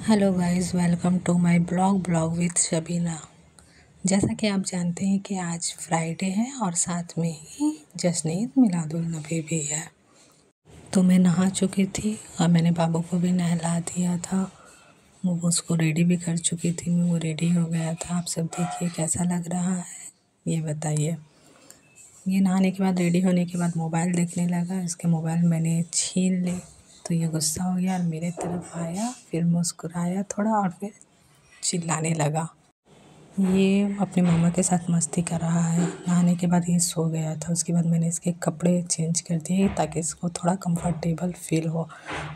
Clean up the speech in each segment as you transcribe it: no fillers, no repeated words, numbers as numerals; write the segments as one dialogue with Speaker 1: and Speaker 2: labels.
Speaker 1: Hello guys, welcome to my blog with Shabina. जैसा कि आप जानते हैं कि आज फ्राइडे है और साथ में ही जश्न ईद मिलादुल नबी भी है। तो मैं नहा चुकी थी और मैंने बाबू को भी नहला दिया था। वो उसको रेडी भी कर चुकी थी, वो रेडी हो गया था। आप सब देखिए कैसा लग रहा है, ये बताइए। ये नहाने के बाद, रेडी होने के बाद मोबाइल देखने लगा। इसके मोबाइल मैंने छीन ली तो ये गुस्सा हो गया और मेरे तरफ आया, फिर मुस्कुराया थोड़ा और फिर चिल्लाने लगा। ये अपने मामा के साथ मस्ती कर रहा है। नहाने के बाद ये सो गया था। उसके बाद मैंने इसके कपड़े चेंज कर दिए ताकि इसको थोड़ा कंफर्टेबल फील हो,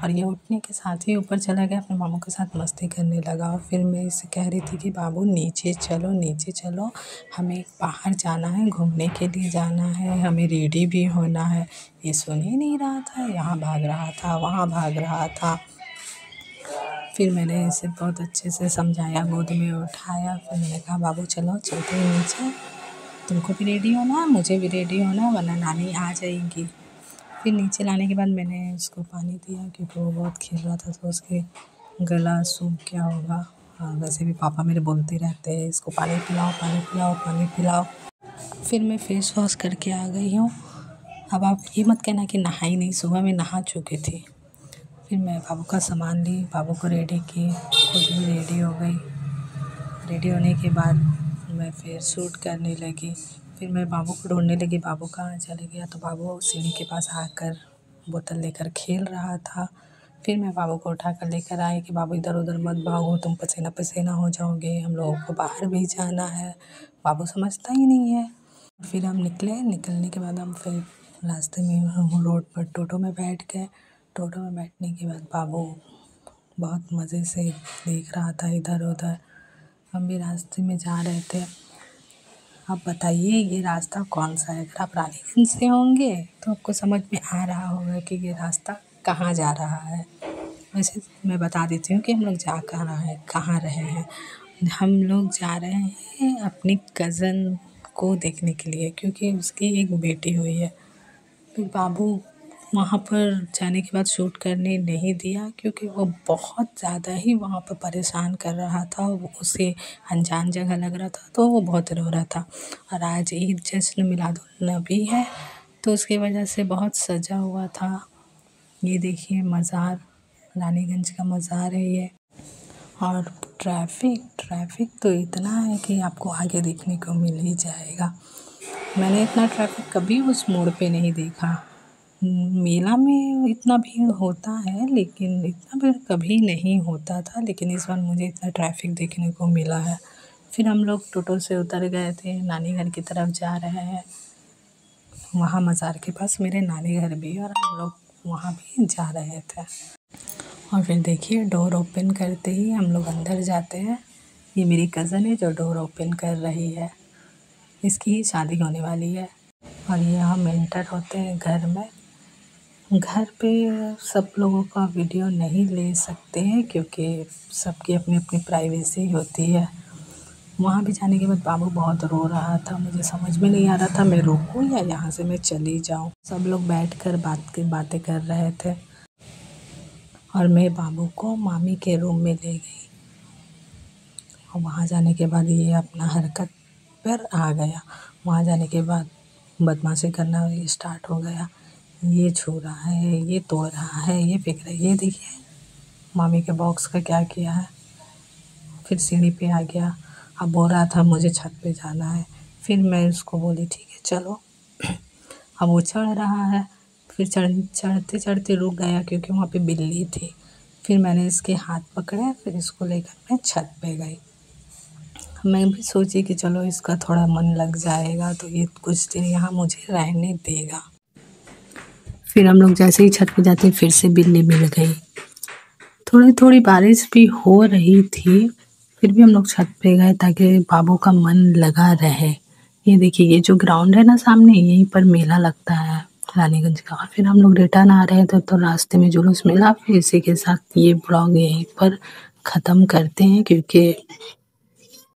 Speaker 1: और ये उठने के साथ ही ऊपर चला गया, अपने मामा के साथ मस्ती करने लगा। और फिर मैं इसे कह रही थी कि बाबू नीचे चलो, नीचे चलो, हमें बाहर जाना है, घूमने के लिए जाना है, हमें रेडी भी होना है। ये सुन ही नहीं रहा था, यहाँ भाग रहा था, वहाँ भाग रहा था। फिर मैंने इसे बहुत अच्छे से समझाया, गोद में उठाया। फिर मैंने कहा बाबू चलो, चलते हैं नीचे, तुमको भी रेडी होना है, मुझे भी रेडी होना है, वरना नानी आ जाएगी। फिर नीचे लाने के बाद मैंने उसको पानी दिया क्योंकि वो बहुत खेल रहा था, तो उसके गला सूख गया होगा। और वैसे भी पापा मेरे बोलते रहते हैं इसको पानी पिलाओ, पानी पिलाओ, पानी पिलाओ। फिर मैं फेस वॉश करके आ गई हूँ। अब आप ये मत कहना कि नहाई नहीं, सुबह में नहा चुकी थी। फिर मैं बाबू का सामान ली, बाबू को रेडी की, खुद भी रेडी हो गई। रेडी होने के बाद मैं फिर शूट करने लगी। फिर मैं बाबू को ढूंढने लगी, बाबू कहाँ चले गया। तो बाबू सीढ़ी के पास आकर बोतल लेकर खेल रहा था। फिर मैं बाबू को उठा कर लेकर आई कि बाबू इधर उधर मत भागो, तुम पसीना पसीना हो जाओगे, हम लोगों को बाहर भी जाना है। बाबू समझता ही नहीं है। फिर हम निकलने के बाद हम फिर रास्ते में हम रोड पर टोटो में बैठ गए। टोटो में बैठने के बाद बाबू बहुत मज़े से देख रहा था इधर उधर। हम भी रास्ते में जा रहे थे। आप बताइए ये रास्ता कौन सा है? अगर आप रानीगंज से होंगे तो आपको समझ में आ रहा होगा कि ये रास्ता कहाँ जा रहा है। वैसे मैं बता देती हूँ कि हम लोग जा कहाँ रहे हैं। हम लोग जा रहे हैं अपनी कज़न को देखने के लिए, क्योंकि उसकी एक बेटी हुई है। फिर बाबू वहाँ पर जाने के बाद शूट करने नहीं दिया क्योंकि वो बहुत ज़्यादा ही वहाँ पर परेशान कर रहा था। वो उसे अनजान जगह लग रहा था तो वो बहुत रो रहा था। और आज ईद जश्न मिलादुल नबी है तो उसकी वजह से बहुत सजा हुआ था। ये देखिए मज़ार, रानीगंज का मज़ार है ये। और ट्रैफिक तो इतना है कि आपको आगे देखने को मिल ही जाएगा। मैंने इतना ट्रैफिक कभी उस मोड़ पे नहीं देखा। मेला में इतना भीड़ होता है लेकिन इतना भीड़ कभी नहीं होता था, लेकिन इस बार मुझे इतना ट्रैफिक देखने को मिला है। फिर हम लोग टोटो से उतर गए थे, नानी घर की तरफ जा रहे हैं। वहाँ मज़ार के पास मेरे नानी घर भी, और हम लोग वहाँ भी जा रहे थे। और फिर देखिए डोर ओपन करते ही हम लोग अंदर जाते हैं। ये मेरी कज़न है जो डोर ओपन कर रही है, इसकी ही शादी होने वाली है। और ये हम एंटर होते हैं घर में। घर पे सब लोगों का वीडियो नहीं ले सकते हैं क्योंकि सबकी अपनी अपनी प्राइवेसी होती है। वहाँ भी जाने के बाद बाबू बहुत रो रहा था, मुझे समझ में नहीं आ रहा था मैं रुकूं या यहाँ से मैं चली जाऊँ। सब लोग बैठकर बातें कर रहे थे और मैं बाबू को मामी के रूम में ले गई। और वहाँ जाने के बाद ये अपना हरकत पर आ गया। वहाँ जाने के बाद बदमाशी करना स्टार्ट हो गया। ये छू रहा है, ये तोड़ रहा है, ये फेंक रहा है। ये देखिए मामी के बॉक्स का क्या किया है। फिर सीढ़ी पे आ गया। अब बोल रहा था मुझे छत पे जाना है। फिर मैं उसको बोली ठीक है चलो। अब वो चढ़ रहा है। फिर चढ़ते चढ़ते रुक गया क्योंकि वहाँ पे बिल्ली थी। फिर मैंने इसके हाथ पकड़े, फिर इसको लेकर मैं छत पे गई। मैं भी सोची कि चलो इसका थोड़ा मन लग जाएगा तो ये कुछ दिन यहाँ मुझे रहने देगा। फिर हम लोग जैसे ही छत पे जाते फिर से बिल्ली मिल गई। थोड़ी थोड़ी बारिश भी हो रही थी, फिर भी हम लोग छत पे गए ताकि बाबू का मन लगा रहे। ये देखिए ये जो ग्राउंड है ना सामने, यहीं पर मेला लगता है रानीगंज का। और फिर हम लोग रिटर्न आ रहे थे तो रास्ते में जुलूस मिला। फिर इसी के साथ ये ब्लॉग यहीं पर ख़त्म करते हैं क्योंकि